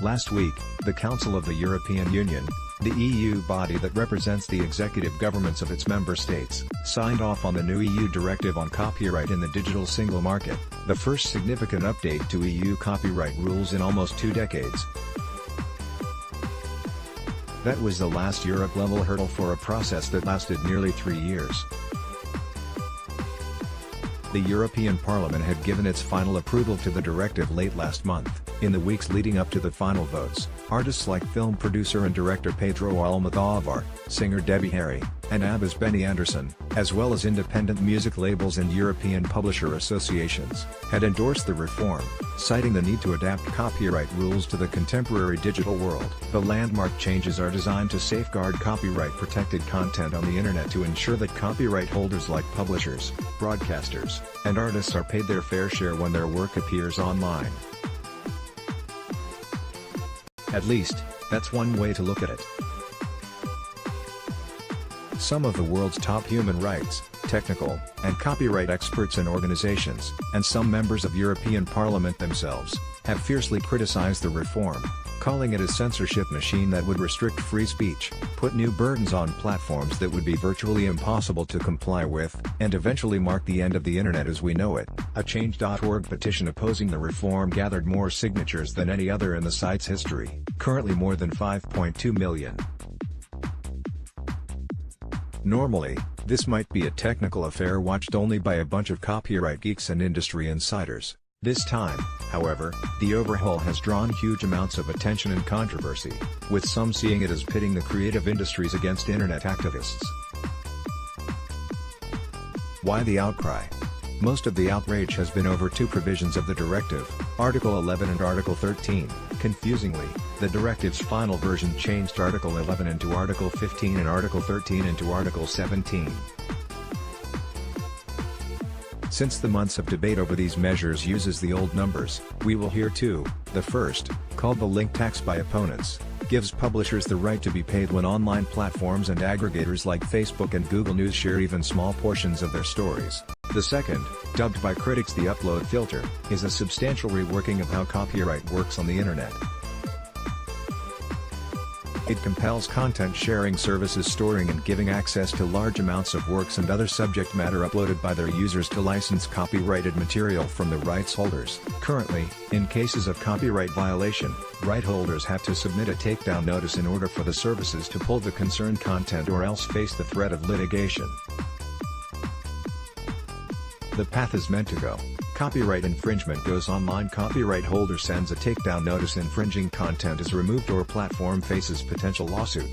Last week, the Council of the European Union, the EU body that represents the executive governments of its member states, signed off on the new EU directive on copyright in the digital single market, the first significant update to EU copyright rules in almost 2 decades. That was the last Europe-level hurdle for a process that lasted nearly 3 years. The European Parliament had given its final approval to the directive late last month. In the weeks leading up to the final votes, artists like film producer and director Pedro Almodovar, singer Debbie Harry, and ABBA's Benny Andersson, as well as independent music labels and European publisher associations, had endorsed the reform, citing the need to adapt copyright rules to the contemporary digital world. The landmark changes are designed to safeguard copyright-protected content on the internet to ensure that copyright holders like publishers, broadcasters, and artists are paid their fair share when their work appears online. At least, that's one way to look at it. Some of the world's top human rights, technical, and copyright experts and organizations, and some members of European Parliament themselves, have fiercely criticized the reform, calling it a censorship machine that would restrict free speech, put new burdens on platforms that would be virtually impossible to comply with, and eventually mark the end of the internet as we know it. A Change.org petition opposing the reform gathered more signatures than any other in the site's history, currently more than 5.2 million. Normally, this might be a technical affair watched only by a bunch of copyright geeks and industry insiders. This time, however, the overhaul has drawn huge amounts of attention and controversy, with some seeing it as pitting the creative industries against internet activists. Why the outcry? Most of the outrage has been over 2 provisions of the directive, Article 11 and Article 13. Confusingly, the directive's final version changed Article 11 into Article 15 and Article 13 into Article 17. Since the months of debate over these measures uses the old numbers, we will hear two. The first, called the link tax by opponents, gives publishers the right to be paid when online platforms and aggregators like Facebook and Google News share even small portions of their stories. The second, dubbed by critics the upload filter, is a substantial reworking of how copyright works on the internet. It compels content sharing services storing and giving access to large amounts of works and other subject matter uploaded by their users to license copyrighted material from the rights holders. Currently, in cases of copyright violation, right holders have to submit a takedown notice in order for the services to pull the concerned content or else face the threat of litigation. The path is meant to go. Copyright infringement goes online. Copyright holder sends a takedown notice. Infringing content is removed or platform faces potential lawsuit.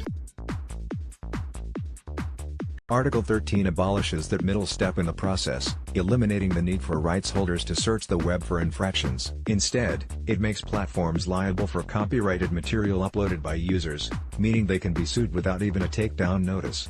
Article 13 abolishes that middle step in the process, eliminating the need for rights holders to search the web for infractions. Instead, it makes platforms liable for copyrighted material uploaded by users, meaning they can be sued without even a takedown notice.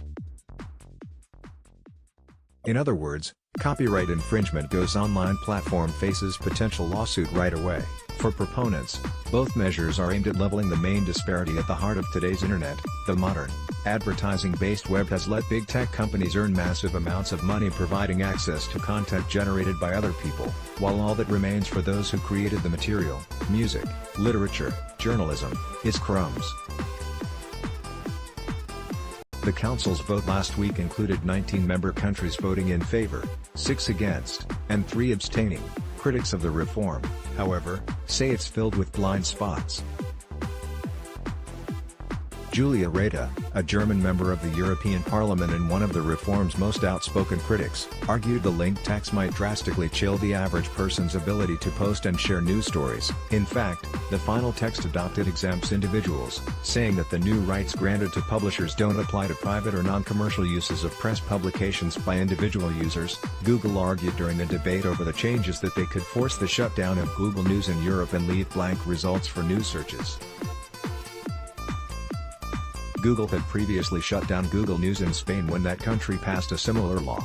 In other words, copyright infringement goes online. Platform faces potential lawsuit right away. For proponents, both measures are aimed at leveling the main disparity at the heart of today's internet. The modern, advertising-based web has let big tech companies earn massive amounts of money providing access to content generated by other people, while all that remains for those who created the material, music, literature, journalism, is crumbs. The Council's vote last week included 19 member countries voting in favor, 6 against, and 3 abstaining. Critics of the reform, however, say it's filled with blind spots. Julia Reda, a German member of the European Parliament and one of the reform's most outspoken critics, argued the link tax might drastically chill the average person's ability to post and share news stories. In fact, the final text adopted exempts individuals, saying that the new rights granted to publishers don't apply to private or non-commercial uses of press publications by individual users. Google argued during the debate over the changes that they could force the shutdown of Google News in Europe and leave blank results for news searches. Google had previously shut down Google News in Spain when that country passed a similar law.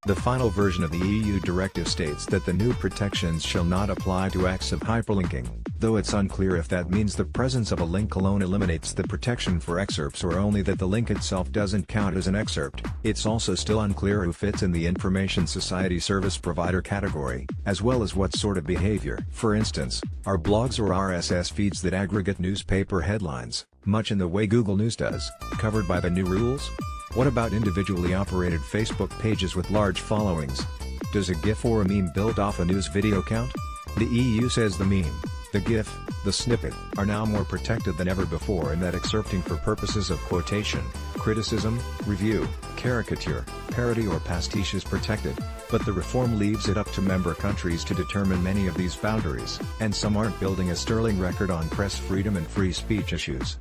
The final version of the EU directive states that the new protections shall not apply to acts of hyperlinking, though it's unclear if that means the presence of a link alone eliminates the protection for excerpts or only that the link itself doesn't count as an excerpt. It's also still unclear who fits in the Information Society Service Provider category, as well as what sort of behavior. For instance, are blogs or RSS feeds that aggregate newspaper headlines, much in the way Google News does, covered by the new rules? What about individually operated Facebook pages with large followings? Does a GIF or a meme built off a news video count? The EU says the meme, the GIF, the snippet, are now more protected than ever before and that excerpting for purposes of quotation, criticism, review, caricature, parody or pastiche is protected, but the reform leaves it up to member countries to determine many of these boundaries, and some aren't building a sterling record on press freedom and free speech issues.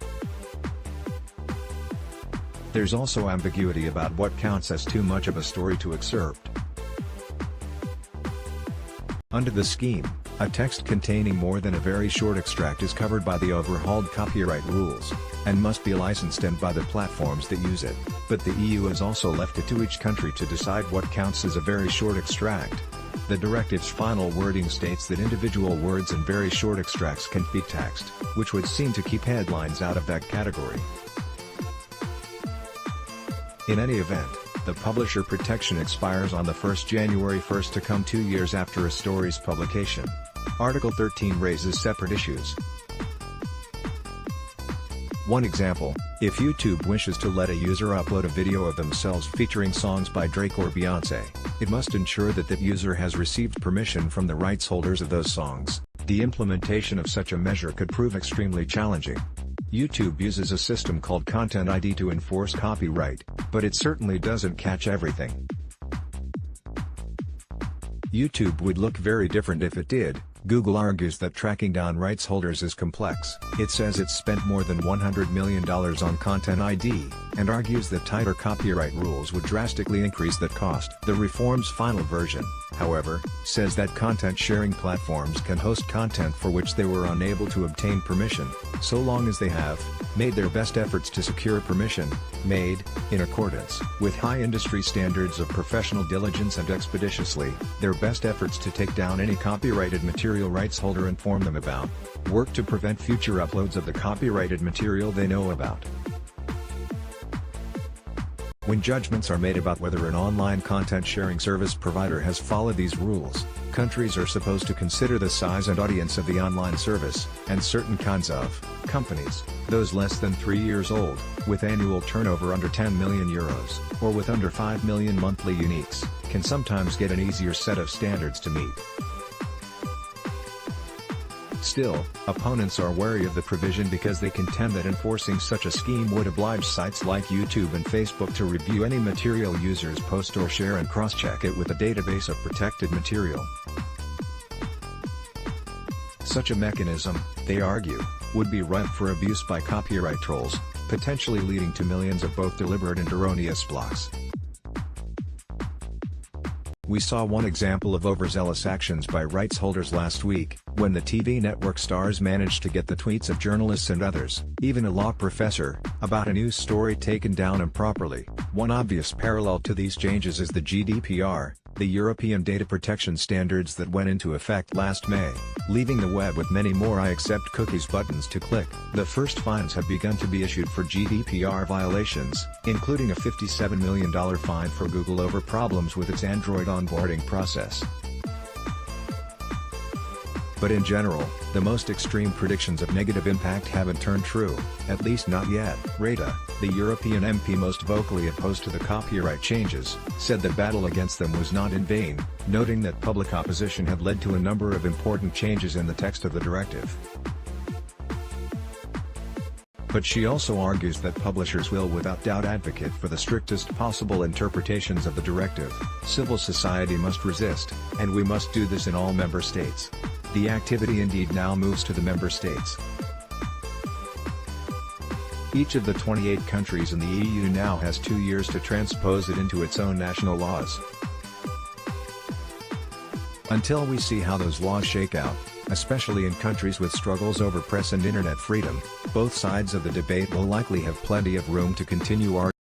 There's also ambiguity about what counts as too much of a story to excerpt. Under the scheme, a text containing more than a very short extract is covered by the overhauled copyright rules, and must be licensed and by the platforms that use it, but the EU has also left it to each country to decide what counts as a very short extract. The directive's final wording states that individual words and very short extracts can be text, which would seem to keep headlines out of that category. In any event, the publisher protection expires on the 1st January 1st to come 2 years after a story's publication. Article 13 raises separate issues. One example, if YouTube wishes to let a user upload a video of themselves featuring songs by Drake or Beyoncé, it must ensure that that user has received permission from the rights holders of those songs. The implementation of such a measure could prove extremely challenging. YouTube uses a system called Content ID to enforce copyright, but it certainly doesn't catch everything. YouTube would look very different if it did. Google argues that tracking down rights holders is complex. It says it's spent more than $100 million on Content ID, and argues that tighter copyright rules would drastically increase that cost. The reform's final version, however, says that content-sharing platforms can host content for which they were unable to obtain permission, so long as they have made their best efforts to secure permission, made, in accordance with high industry standards of professional diligence and expeditiously, their best efforts to take down any copyrighted material rights holder inform them about, work to prevent future uploads of the copyrighted material they know about. When judgments are made about whether an online content-sharing service provider has followed these rules, countries are supposed to consider the size and audience of the online service, and certain kinds of companies, those less than 3 years old, with annual turnover under €10 million, or with under 5 million monthly uniques, can sometimes get an easier set of standards to meet. Still, opponents are wary of the provision because they contend that enforcing such a scheme would oblige sites like YouTube and Facebook to review any material users post or share and cross-check it with a database of protected material. Such a mechanism, they argue, would be ripe for abuse by copyright trolls, potentially leading to millions of both deliberate and erroneous blocks. We saw one example of overzealous actions by rights holders last week, when the TV network stars managed to get the tweets of journalists and others, even a law professor, about a news story taken down improperly. One obvious parallel to these changes is the GDPR, the European data protection standards that went into effect last May, leaving the web with many more I accept cookies buttons to click. The first fines have begun to be issued for GDPR violations, including a $57 million fine for Google over problems with its Android onboarding process. But in general, the most extreme predictions of negative impact haven't turned true, at least not yet. Reda, the European MP most vocally opposed to the copyright changes, said the battle against them was not in vain, noting that public opposition had led to a number of important changes in the text of the directive. But she also argues that publishers will without doubt advocate for the strictest possible interpretations of the directive. Civil society must resist, and we must do this in all member states. The activity indeed now moves to the member states. Each of the 28 countries in the EU now has 2 years to transpose it into its own national laws. Until we see how those laws shake out, especially in countries with struggles over press and internet freedom, both sides of the debate will likely have plenty of room to continue arguing.